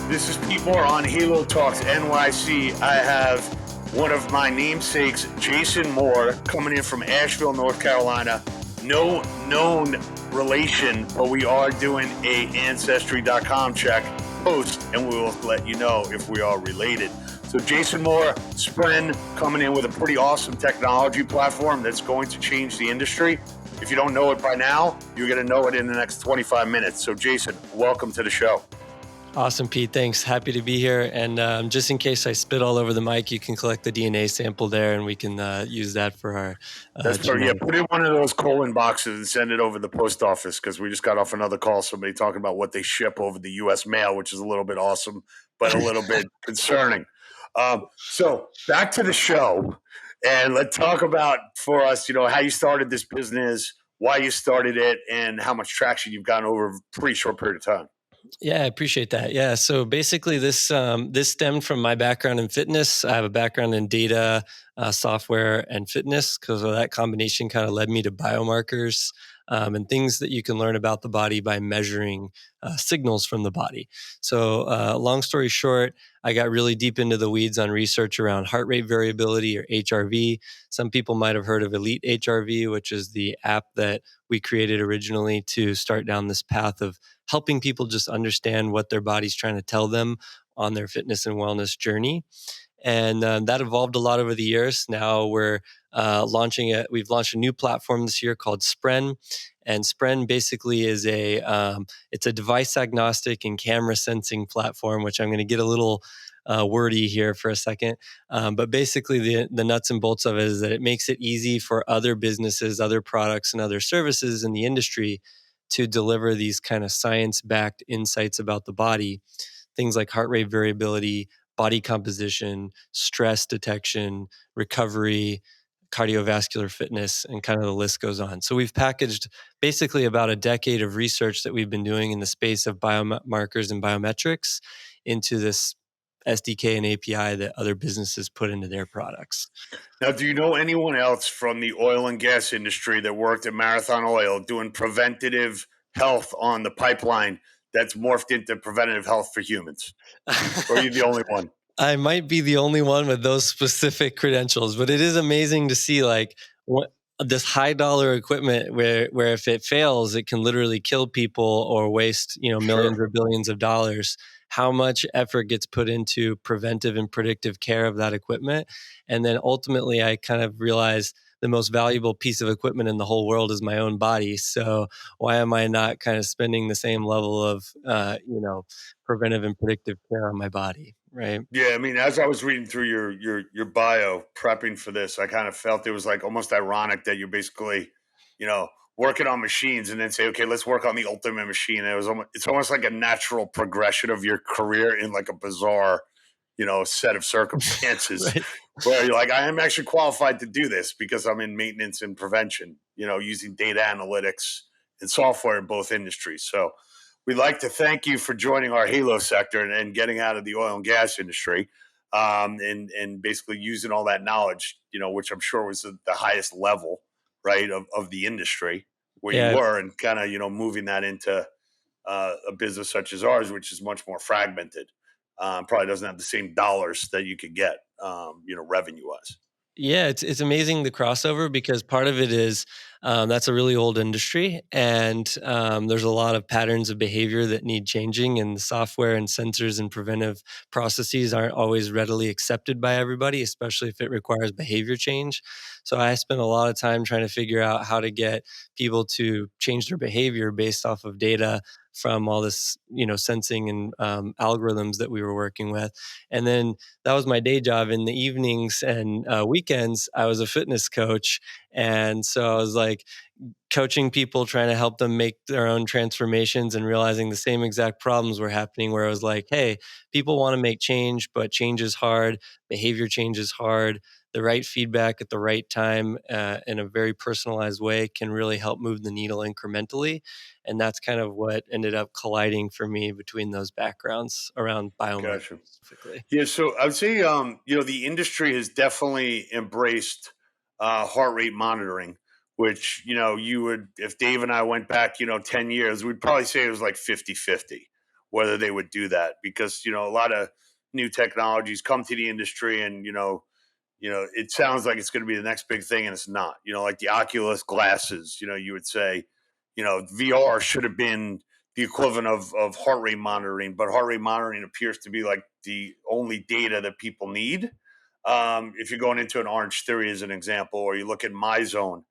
This is Pete Moore on Halo Talks NYC. I have one of my namesakes, Jason Moore, coming in from Asheville, North Carolina. No known relation, but we are doing a Ancestry.com check post, and we will let you know if we are related. So Jason Moore, Spren, coming in with a pretty awesome technology platform that's going to change the industry. If you don't know it by now, you're going to know it in the next 25 minutes. So Jason, welcome to the show. Awesome, Pete. Thanks. Happy to be here. And just in case I spit all over the mic, you can collect the DNA sample there, and we can use that for our. That's fair. Yeah, put in one of those colon boxes and send it over the post office, because we just got off another call. Somebody talking about what they ship over the U.S. mail, which is a little bit awesome, but a little bit concerning. So back to the show, and let's talk about for us, how you started this business, why you started it, and how much traction you've gotten over a pretty short period of time. Yeah, I appreciate that. Yeah, so basically, this stemmed from my background in fitness. I have a background in data, software, and fitness, because that combination kind of led me to biomarkers and things that you can learn about the body by measuring signals from the body. So, long story short, I got really deep into the weeds on research around heart rate variability, or HRV. Some people might have heard of Elite HRV, which is the app that we created originally to start down this path of helping people just understand what their body's trying to tell them on their fitness and wellness journey. And that evolved a lot over the years. Now we're we've launched a new platform this year called Spren. And Spren basically is it's a device agnostic and camera sensing platform, which I'm going to get a little wordy here for a second. But basically the nuts and bolts of it is that it makes it easy for other businesses, other products, and other services in the industry to deliver these kind of science-backed insights about the body, things like heart rate variability, body composition, stress detection, recovery, cardiovascular fitness, and kind of the list goes on. So we've packaged basically about a decade of research that we've been doing in the space of biomarkers and biometrics into this SDK and API that other businesses put into their products. Now, do you know anyone else from the oil and gas industry that worked at Marathon Oil doing preventative health on the pipeline that's morphed into preventative health for humans? Or are you the only one? I might be the only one with those specific credentials, but it is amazing to see this high dollar equipment where if it fails, it can literally kill people or waste, millions or billions of dollars. How much effort gets put into preventive and predictive care of that equipment. And then ultimately, I kind of realized the most valuable piece of equipment in the whole world is my own body. So why am I not kind of spending the same level of, preventive and predictive care on my body? Right. Yeah, I mean, as I was reading through your bio, prepping for this, I kind of felt it was like almost ironic that you're basically, working on machines and then say, okay, let's work on the ultimate machine. And it's almost like a natural progression of your career in like a bizarre, set of circumstances Right. where you're like, I am actually qualified to do this because I'm in maintenance and prevention, using data analytics and software in both industries. So we'd like to thank you for joining our Halo sector and getting out of the oil and gas industry, and basically using all that knowledge, which I'm sure was the highest level, right, of the industry where you were, and kind of, moving that into a business such as ours, which is much more fragmented, probably doesn't have the same dollars that you could get, revenue-wise. Yeah, it's amazing the crossover, because part of it is that's a really old industry, and there's a lot of patterns of behavior that need changing, and the software and sensors and preventive processes aren't always readily accepted by everybody, especially if it requires behavior change. So I spent a lot of time trying to figure out how to get people to change their behavior based off of data from all this, sensing and algorithms that we were working with. And then that was my day job. In the evenings and weekends, I was a fitness coach. And so I was like coaching people, trying to help them make their own transformations, and realizing the same exact problems were happening, where I was like, hey, people want to make change, but change is hard. Behavior change is hard. The right feedback at the right time in a very personalized way can really help move the needle incrementally. And that's kind of what ended up colliding for me between those backgrounds around biomarkers specifically. Yeah, so I would say, the industry has definitely embraced heart rate monitoring, which, you would, if Dave and I went back, 10 years, we'd probably say it was like 50-50, whether they would do that, because a lot of new technologies come to the industry, and it sounds like it's going to be the next big thing, and it's not. Like the Oculus glasses. You would say, VR should have been the equivalent of heart rate monitoring, but heart rate monitoring appears to be like the only data that people need. If you're going into an Orange Theory as an example, or you look at MyZone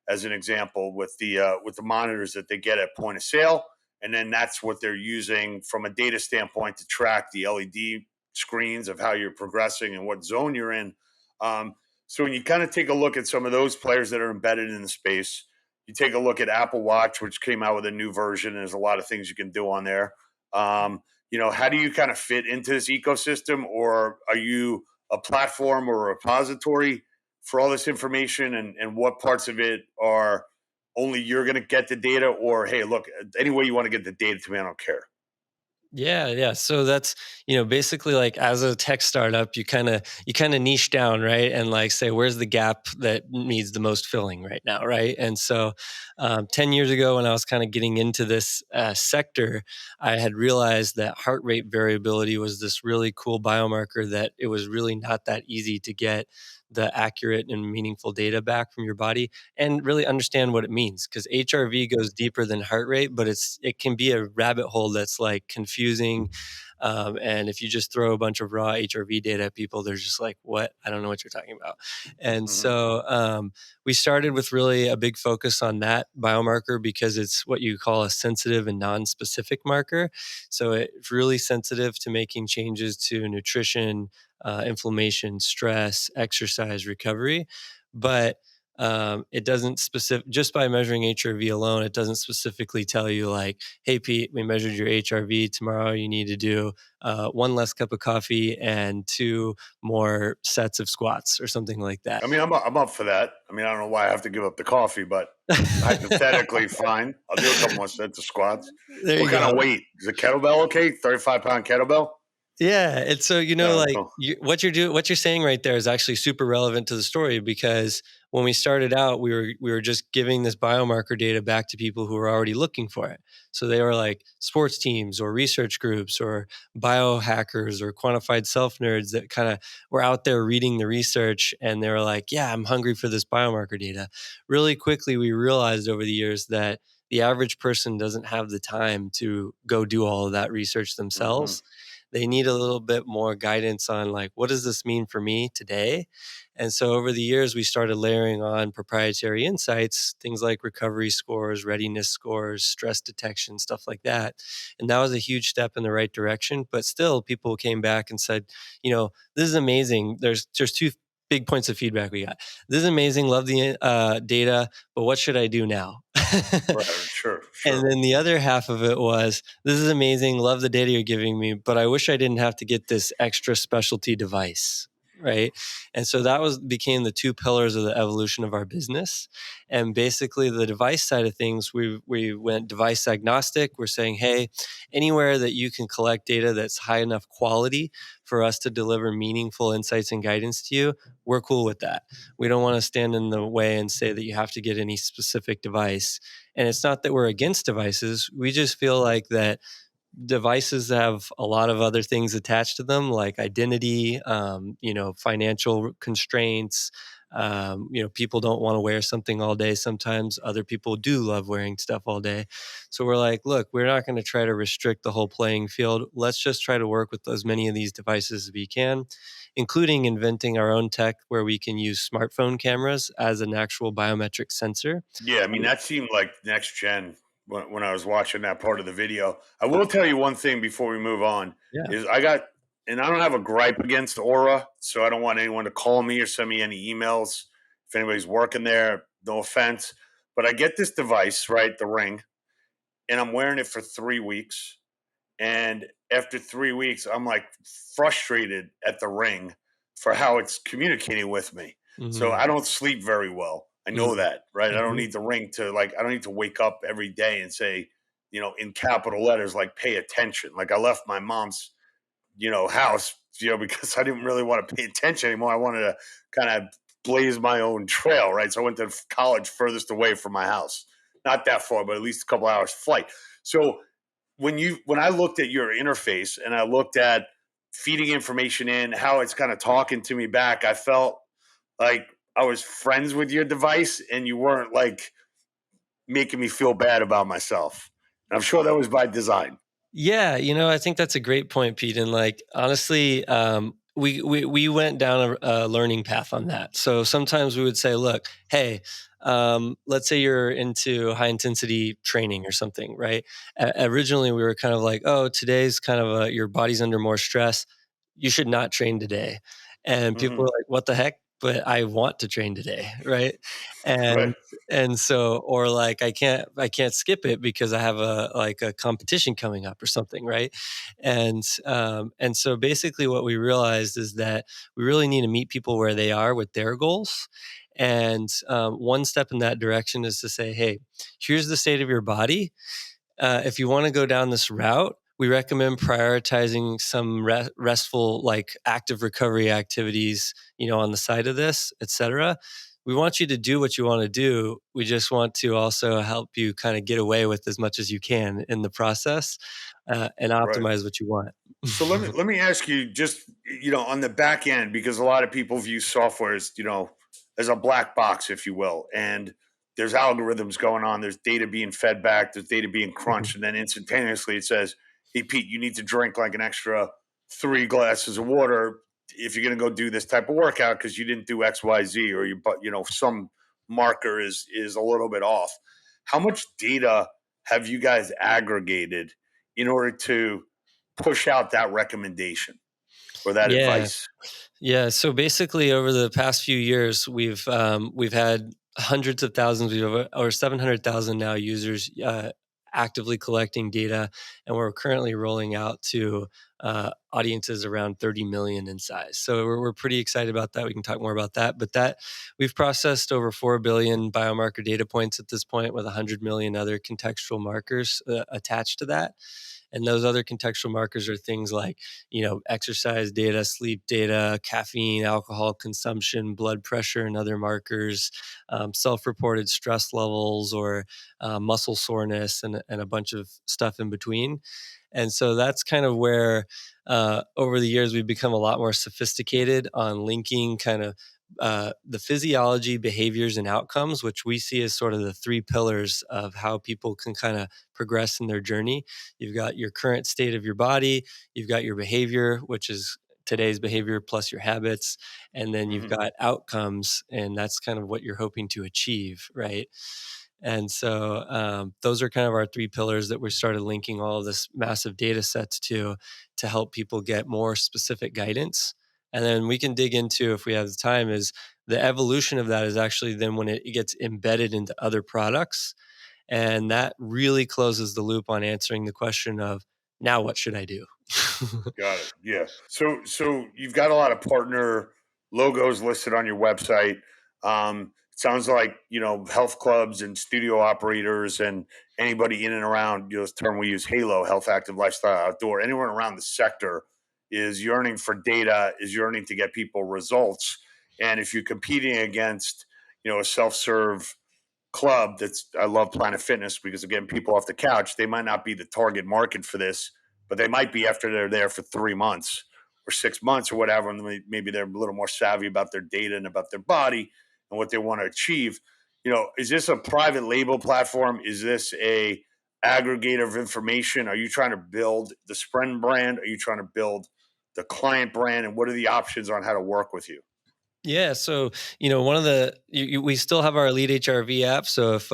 as an example with the monitors that they get at point of sale, and then that's what they're using from a data standpoint to track the LED screens of how you're progressing and what zone you're in. So when you kind of take a look at some of those players that are embedded in the space, you take a look at Apple Watch, which came out with a new version. There's a lot of things you can do on there. How do you kind of fit into this ecosystem, or are you a platform or a repository for all this information, and what parts of it are only you're going to get the data, or, hey, look, any way you want to get the data to me, I don't care. Yeah, yeah. So that's, basically like as a tech startup, you kind of niche down, right? And like say, where's the gap that needs the most filling right now, right? And so, 10 years ago, when I was kind of getting into this sector, I had realized that heart rate variability was this really cool biomarker that it was really not that easy to get the accurate and meaningful data back from your body and really understand what it means, because HRV goes deeper than heart rate, but it can be a rabbit hole that's like confusing. And if you just throw a bunch of raw HRV data at people, they're just like, "What? I don't know what you're talking about." And Mm-hmm. so we started with really a big focus on that biomarker because it's what you call a sensitive and non-specific marker. So it's really sensitive to making changes to nutrition, inflammation, stress, exercise, recovery, but it doesn't specific just by measuring HRV alone. It doesn't specifically tell you like, "Hey, Pete, we measured your HRV. Tomorrow, you need to do one less cup of coffee and two more sets of squats," or something like that. I mean, I'm up for that. I mean, I don't know why I have to give up the coffee, but hypothetically, fine. I'll do a couple more sets of squats. There What you kind of go. weight? Is a kettlebell okay? 35-pound kettlebell? Yeah, and so Yeah, like cool. what you're saying right there is actually super relevant to the story, because when we started out, we were just giving this biomarker data back to people who were already looking for it. So they were like sports teams or research groups or biohackers or quantified self nerds that kind of were out there reading the research, and they were like, "Yeah, I'm hungry for this biomarker data." Really quickly, we realized over the years that the average person doesn't have the time to go do all of that research Hmm. themselves. They need a little bit more guidance on like, what does this mean for me today? And so over the years, we started layering on proprietary insights, things like recovery scores, readiness scores, stress detection, stuff like that. And that was a huge step in the right direction. But still, people came back and said, this is amazing. There's two big points of feedback we got. "This is amazing. Love the data, but what should I do now?" Right, sure, And sure. then the other half of it was, "This is amazing. Love the data you're giving me, but I wish I didn't have to get this extra specialty device." Right. And so that became the two pillars of the evolution of our business. And basically, the device side of things, we went device agnostic. We're saying, hey, anywhere that you can collect data that's high enough quality for us to deliver meaningful insights and guidance to you, we're cool with that. We don't want to stand in the way and say that you have to get any specific device. And it's not that we're against devices. We just feel like that devices have a lot of other things attached to them, like identity, financial constraints. People don't want to wear something all day. Sometimes other people do love wearing stuff all day. So we're like, look, we're not going to try to restrict the whole playing field. Let's just try to work with as many of these devices as we can, including inventing our own tech where we can use smartphone cameras as an actual biometric sensor. Yeah, I mean, that seemed like next gen when I was watching that part of the video. I will tell you one thing before we move on Yeah. is and I don't have a gripe against Aura, so I don't want anyone to call me or send me any emails if anybody's working there. No offense, but I get this device, right, the Ring, and I'm wearing it for 3 weeks. And after 3 weeks, I'm like frustrated at the Ring for how it's communicating with me. So Mm-hmm. I don't sleep very well. I know that, right? I don't Mm-hmm. need the Ring I don't need to wake up every day and say, in capital letters, like, pay attention. Like, I left my mom's, house, because I didn't really want to pay attention anymore. I wanted to kind of blaze my own trail, right? So I went to college furthest away from my house. Not that far, but at least a couple hours flight. So when I looked at your interface and I looked at feeding information in, how it's kind of talking to me back, I felt like I was friends with your device and you weren't like making me feel bad about myself. And I'm sure that was by design. Yeah, I think that's a great point, Pete. And like honestly, we went down a learning path on that. So sometimes we would say, look, hey, let's say you're into high intensity training or something, right? Originally, we were kind of like, oh, today's kind of your body's under more stress. You should not train today. And people Mm-hmm. were like, what the heck? But I want to train today, right? Right. And so or like I can't skip it because I have a competition coming up or something, right? And so basically what we realized is that we really need to meet people where they are with their goals. And one step in that direction is to say, hey, here's the state of your body. If you want to go down this route, we recommend prioritizing some restful, like active recovery activities, on the side of this, etc. We want you to do what you want to do. We just want to also help you kind of get away with as much as you can in the process, and Right. optimize what you want. So let me ask you, just on the back end, because a lot of people view software as as a black box, if you will, and there's algorithms going on, there's data being fed back, there's data being crunched, and then instantaneously it says, "Hey Pete, you need to drink like an extra 3 glasses of water if you're going to go do this type of workout because you didn't do X Y Z, or some marker is a little bit off." How much data have you guys aggregated in order to push out that recommendation or that Yeah. advice? Yeah, so basically, over the past few years, we've had hundreds of thousands, we have over 700,000 now users actively collecting data, and we're currently rolling out to audiences around 30 million in size. So we're pretty excited about that. We can talk more about that, but that we've processed over 4 billion biomarker data points at this point, with 100 million other contextual markers attached to that. And those other contextual markers are things like, exercise data, sleep data, caffeine, alcohol consumption, blood pressure, and other markers, self-reported stress levels, or muscle soreness, and a bunch of stuff in between. And so that's kind of where, over the years, we've become a lot more sophisticated on linking kind of the physiology, behaviors, and outcomes, which we see as sort of the three pillars of how people can kind of progress in their journey. You've got your current state of your body, you've got your behavior, which is today's behavior plus your habits, and then you've Hmm. got outcomes, and that's kind of what you're hoping to achieve, right? And so those are kind of our three pillars that we started linking all of this massive data sets to help people get more specific guidance. And then we can dig into, if we have the time, is the evolution of that is actually then when it gets embedded into other products. And that really closes the loop on answering the question of, now what should I do? Got it. Yeah. So you've got a lot of partner logos listed on your website. Sounds like health clubs and studio operators and anybody in and around, this term we use, Halo, health, active, lifestyle, outdoor. Anyone around the sector is yearning for data, is yearning to get people results. And if you're competing against a self-serve club, that's, I love Planet Fitness because again, people off the couch, they might not be the target market for this, but they might be after they're there for 3 months or 6 months or whatever, and maybe they're a little more savvy about their data and about their body and what they want to achieve. Is this a private label platform? Is this a aggregator of information? Are you trying to build the Spren brand? Are you trying to build the client brand? And what are the options on how to work with you? Yeah, so one of the we still have our Elite HRV app. So if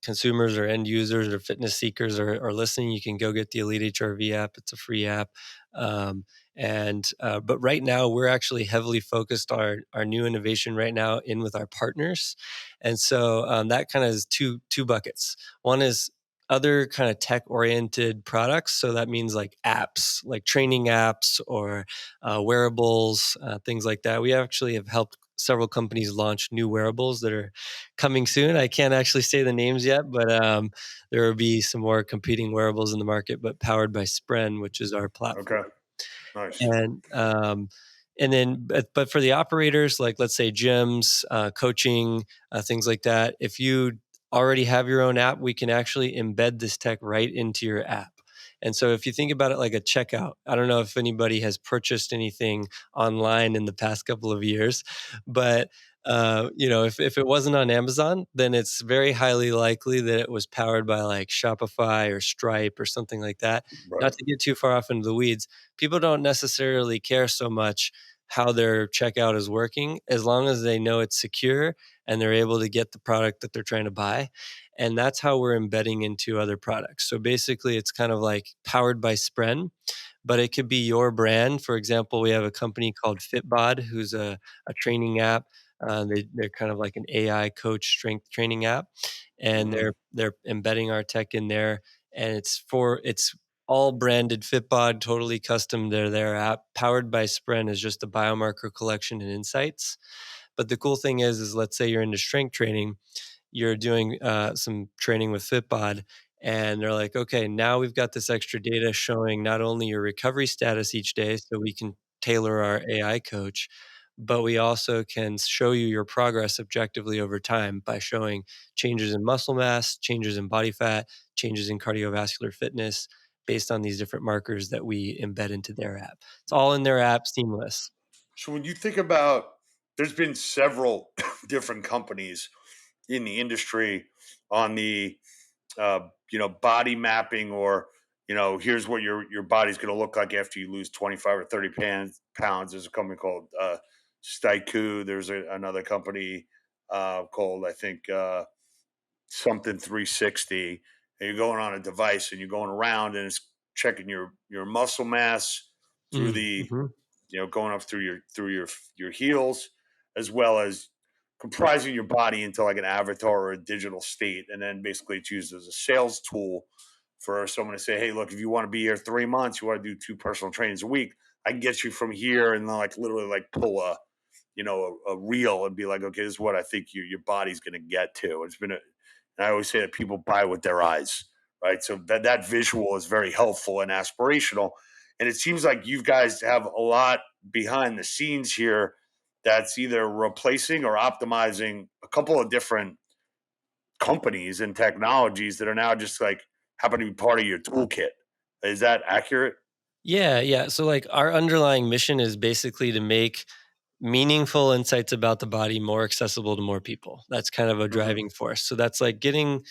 consumers or end users or fitness seekers are listening, you can go get the Elite HRV app. It's a free app, and but right now we're actually heavily focused our new innovation right now in with our partners, and so that kind of is two buckets. One is other kind of tech oriented products. So that means like apps, like training apps or wearables, things like that. We actually have helped several companies launch new wearables that are coming soon. I can't actually say the names yet, but there will be some more competing wearables in the market, but powered by Spren, which is our Okay, platform. nice. And then, but for the operators, like let's say gyms, coaching, things like that, if you already have your own app, we can actually embed this tech right into your app. And so if you think about it like a checkout, I don't know if anybody has purchased anything online in the past couple of years, but if it wasn't on Amazon, then it's very highly likely that it was powered by like Shopify or Stripe or something like that. Not Right. to get too far off into the weeds, people don't necessarily care so much how their checkout is working as long as they know it's secure and they're able to get the product that they're trying to buy. And that's how we're embedding into other products. So basically, it's kind of like powered by Spren, but it could be your brand. For example, we have a company called Fitbod, who's a training app. They're kind of like an AI coach strength training app, and Hmm. they're embedding our tech in there, and it's all branded Fitbod, totally custom to their app. Powered by Spren is just a biomarker collection and insights. But the cool thing is let's say you're into strength training, you're doing some training with Fitbod, and they're like, okay, now we've got this extra data showing not only your recovery status each day, so we can tailor our AI coach, but we also can show you your progress objectively over time by showing changes in muscle mass, changes in body fat, changes in cardiovascular fitness based on these different markers that we embed into their app. It's all in their app, seamless. So when you think about, there's been several different companies in the industry on the body mapping, or here's what your body's going to look like after you lose 25 or 30 pounds. There's a company called Staiku. There's another company called, I think, something 360. And you're going on a device and you're going around and it's checking your muscle mass through the, Mm-hmm. going up through your heels, as well as comprising your body into like an avatar or a digital state. And then basically it's used as a sales tool for someone to say, hey, look, if you want to be here 3 months, you want to do 2 personal trainings a week, I can get you from here, and then like literally like pull a reel and be like, okay, this is what I think your body's going to get to. And I always say that people buy with their eyes, right? So that visual is very helpful and aspirational. And it seems like you guys have a lot behind the scenes here that's either replacing or optimizing a couple of different companies and technologies that are now just like happen to be part of your toolkit. Is that accurate? Yeah, yeah. So like our underlying mission is basically to make meaningful insights about the body more accessible to more people. That's kind of a Hmm. driving force. So that's like getting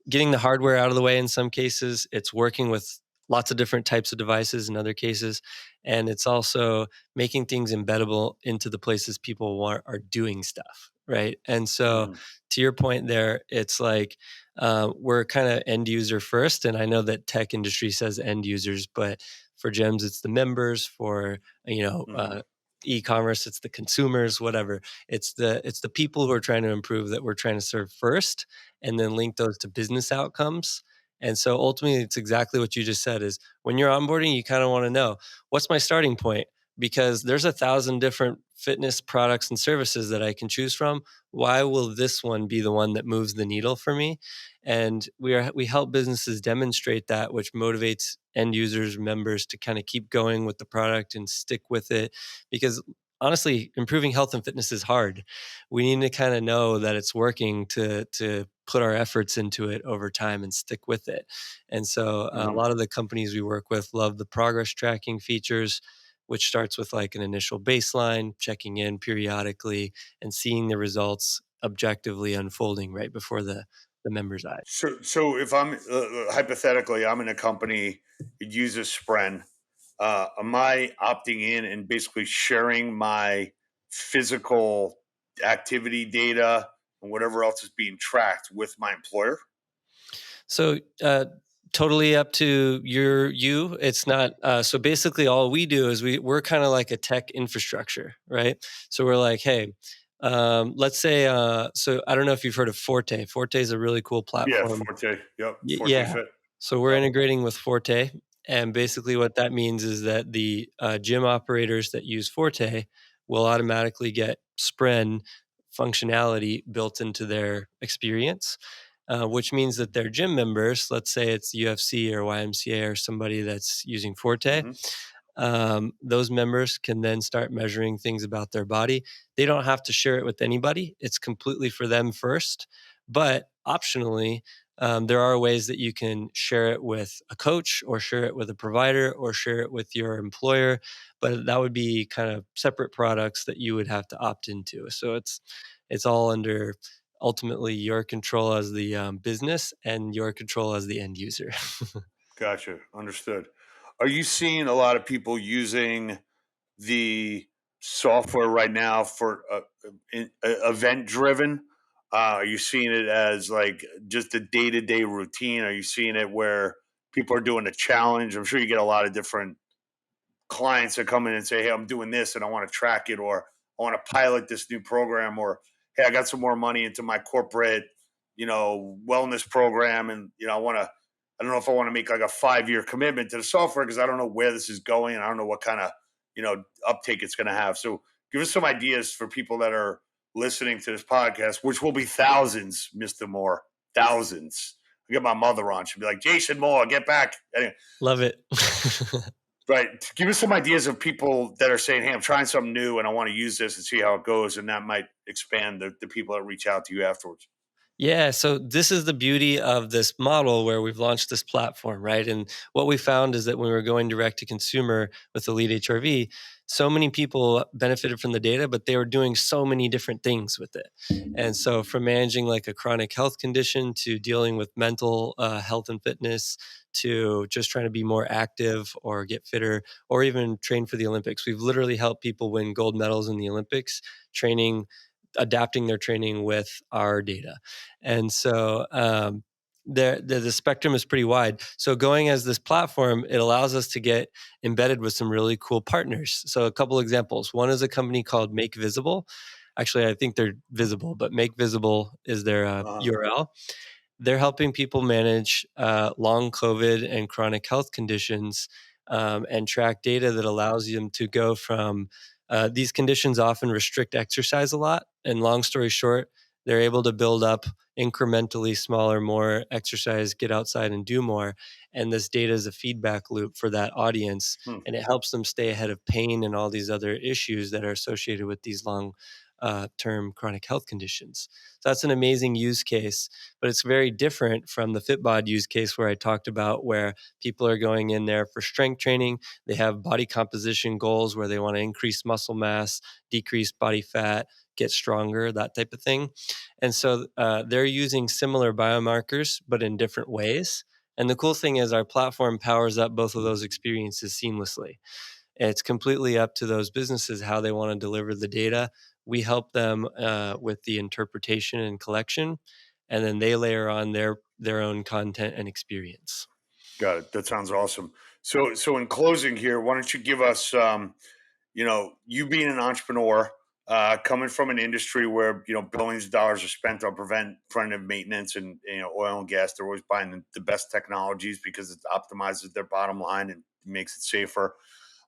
the hardware out of the way in some cases. It's working with lots of different types of devices in other cases. And it's also making things embeddable into the places people are doing stuff. Right. And so Hmm. to your point there, it's like we're kind of end user first. And I know that tech industry says end users, but for gyms, it's the members. For, you know, Hmm. uh, e-commerce, it's the consumers, whatever. It's the people who are trying to improve that we're trying to serve first, and then link those to business outcomes. And so ultimately, it's exactly what you just said is when you're onboarding, you kind of want to know what's my starting point? Because there's 1,000 different fitness products and services that I can choose from. Why will this one be the one that moves the needle for me? And we help businesses demonstrate that, which motivates end users, members to kind of keep going with the product and stick with it. Because honestly, improving health and fitness is hard. We need to kind of know that it's working to put our efforts into it over time and stick with it. And so a Hmm. lot of the companies we work with love the progress tracking features, which starts with like an initial baseline, checking in periodically and seeing the results objectively unfolding right before the member's eyes. So if I'm hypothetically, I'm in a company, it uses Spren. Am I opting in and basically sharing my physical activity data and whatever else is being tracked with my employer? So totally up to you. It's not so basically all we do is we're kind of like a tech infrastructure, right? So we're like, hey, let's say so I don't know if you've heard of Forte. Forte is a really cool Yeah, platform. Forte. Yep, Forte Yeah. Fit. So we're Yep. integrating with Forte. And basically, what that means is that the gym operators that use Forte will automatically get Spren functionality built into their experience, which means that their gym members, let's say it's UFC or YMCA or somebody that's using Forte, Hmm. those members can then start measuring things about their body. They don't have to share it with anybody, it's completely for them first. But optionally, there are ways that you can share it with a coach or share it with a provider or share it with your employer, but that would be kind of separate products that you would have to opt into. So it's all under ultimately your control as the business and your control as the end user. Gotcha. Understood. Are you seeing a lot of people using the software right now for event driven? Are you seeing it as like just a day to day routine? Are you seeing it where people are doing a challenge? I'm sure you get a lot of different clients that come in and say, "Hey, I'm doing this and I want to track it," or "I want to pilot this new program," or "Hey, I got some more money into my corporate, wellness program, and I want to. I don't know if I want to make like a 5 year commitment to the software because I don't know where this is going and I don't know what kind of uptake it's going to have." So, give us some ideas for people that are listening to this podcast, which will be thousands, Mister Moore, thousands. I get my mother on; she'll be like, "Jason Moore, get back." Anyway, Love it. right. Give us some ideas of people that are saying, "Hey, I'm trying something new and I want to use this and see how it goes." And that might expand the people that reach out to you afterwards. Yeah, so this is the beauty of this model where we've launched this platform, right? And what we found is that when we were going direct to consumer with Elite HRV, so many people benefited from the data, but they were doing so many different things with it. And so, from managing like a chronic health condition to dealing with mental health and fitness to just trying to be more active or get fitter or even train for the Olympics, we've literally helped people win gold medals in the Olympics training, adapting their training with our data. And so the spectrum is pretty wide. So going as this platform, it allows us to get embedded with some really cool partners. So a couple examples. One is a company called Make Visible. Actually, I think they're Visible, but Make Visible is their Uh-huh. URL. They're helping people manage long COVID and chronic health conditions and track data that allows them to go from these conditions often restrict exercise a lot. And long story short, they're able to build up incrementally smaller, more exercise, get outside and do more. And this data is a feedback loop for that audience. Hmm. And it helps them stay ahead of pain and all these other issues that are associated with these long term chronic health conditions. So that's an amazing use case, but it's very different from the Fitbod use case where I talked about, where people are going in there for strength training. They have body composition goals where they want to increase muscle mass, decrease body fat, get stronger, that type of thing. And so they're using similar biomarkers, but in different ways. And the cool thing is, our platform powers up both of those experiences seamlessly. It's completely up to those businesses how they want to deliver the data. We help them with the interpretation and collection, and then they layer on their own content and experience. Got it. That sounds awesome. So in closing here, why don't you give us, you being an entrepreneur, coming from an industry where billions of dollars are spent on preventive maintenance and oil and gas. They're always buying the best technologies because it optimizes their bottom line and makes it safer.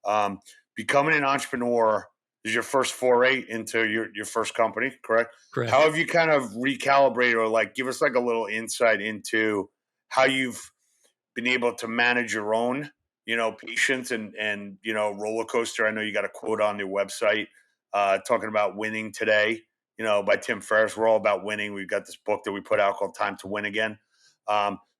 Um, Becoming an entrepreneur is your first foray into your first company, correct? How Correct. have you kind of recalibrated or like give us like a little insight into how you've been able to manage your own, patience and roller coaster. I know you got a quote on your website talking about winning today, by Tim Ferriss. We're all about winning. We've got this book that we put out called Time to Win Again.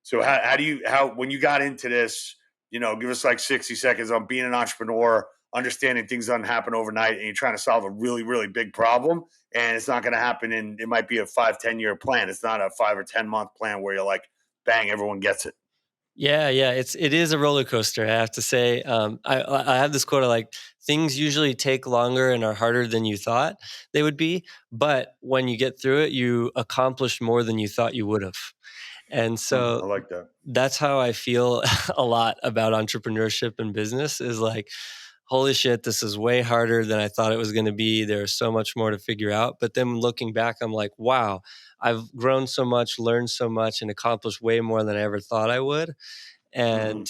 So how when you got into this, give us like 60 seconds on being an entrepreneur, understanding things doesn't happen overnight, and you're trying to solve a really, really big problem. And it's not going to happen it might be a 5-10 year plan. It's not a 5 or 10 month plan where you're like, bang, everyone gets it. Yeah, yeah, it is a roller coaster. I have to say, I have this quote of like, things usually take longer and are harder than you thought they would be, but when you get through it, you accomplish more than you thought you would have. And so I like that. that's how I feel a lot about entrepreneurship and business is like, holy shit, this is way harder than I thought it was going to be. There's so much more to figure out. But then looking back, I'm like, wow, I've grown so much, learned so much, and accomplished way more than I ever thought I would. Hmm. And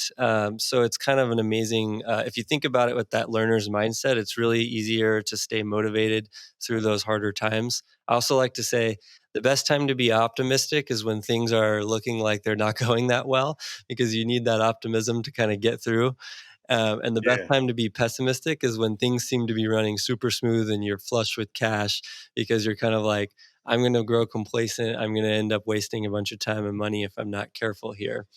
so it's kind of an amazing, if you think about it with that learner's mindset, it's really easier to stay motivated through those harder times. I also like to say the best time to be optimistic is when things are looking like they're not going that well, because you need that optimism to kind of get through. And the best Yeah. time to be pessimistic is when things seem to be running super smooth and you're flush with cash, because you're kind of like, I'm going to grow complacent. I'm going to end up wasting a bunch of time and money if I'm not careful here.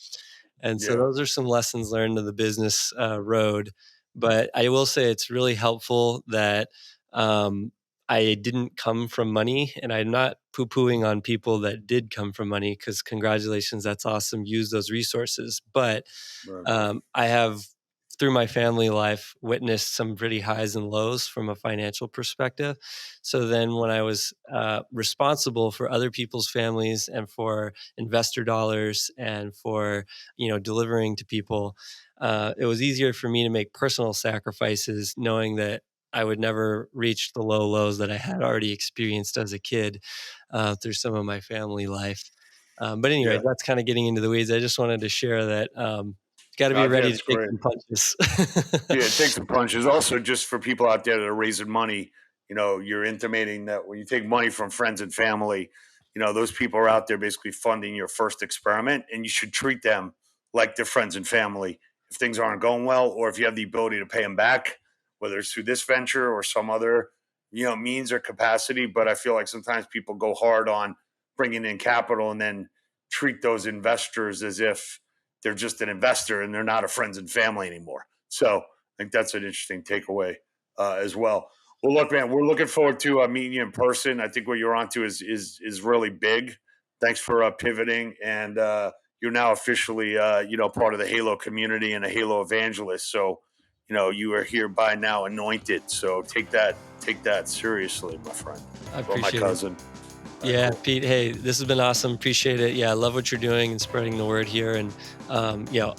And so Yeah. those are some lessons learned of the business road. But I will say it's really helpful that um, I didn't come from money, and I'm not poo pooing on people that did come from money, because congratulations, that's awesome. Use those resources. But Right. I have, through my family life, witnessed some pretty highs and lows from a financial perspective. So then, when I was responsible for other people's families and for investor dollars and for delivering to people, it was easier for me to make personal sacrifices, knowing that I would never reach the low lows that I had already experienced as a kid through some of my family life. But anyway, Yeah. that's kind of getting into the weeds. I just wanted to share that got to be I think ready to that's take great. some punches. Yeah, take some punches. Also, just for people out there that are raising money, you're intimating that when you take money from friends and family, those people are out there basically funding your first experiment, and you should treat them like their friends and family if things aren't going well, or if you have the ability to pay them back, whether it's through this venture or some other, means or capacity. But I feel like sometimes people go hard on bringing in capital and then treat those investors as if they're just an investor and they're not a friends and family anymore. So I think that's an interesting takeaway as well. Well, look, man, we're looking forward to meeting you in person. I think what you're onto is really big. Thanks for pivoting, and you're now officially part of the Halo community and a Halo evangelist. So you are hereby now anointed. So take that seriously, my friend. I Well, my appreciate it. cousin. All right, Yeah, cool. Pete. Hey, this has been awesome. Appreciate it. Yeah, I love what you're doing and spreading the word here. And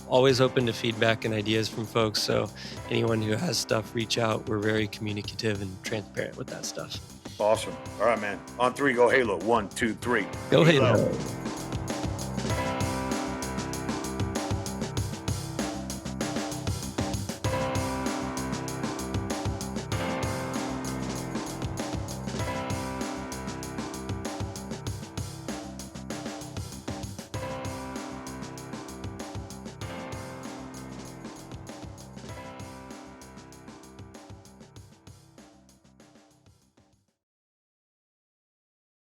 always open to feedback and ideas from folks. So anyone who has stuff, reach out. We're very communicative and transparent with that stuff. Awesome. All right, man. On three, go Halo. 1, 2, 3. Go Halo. Halo.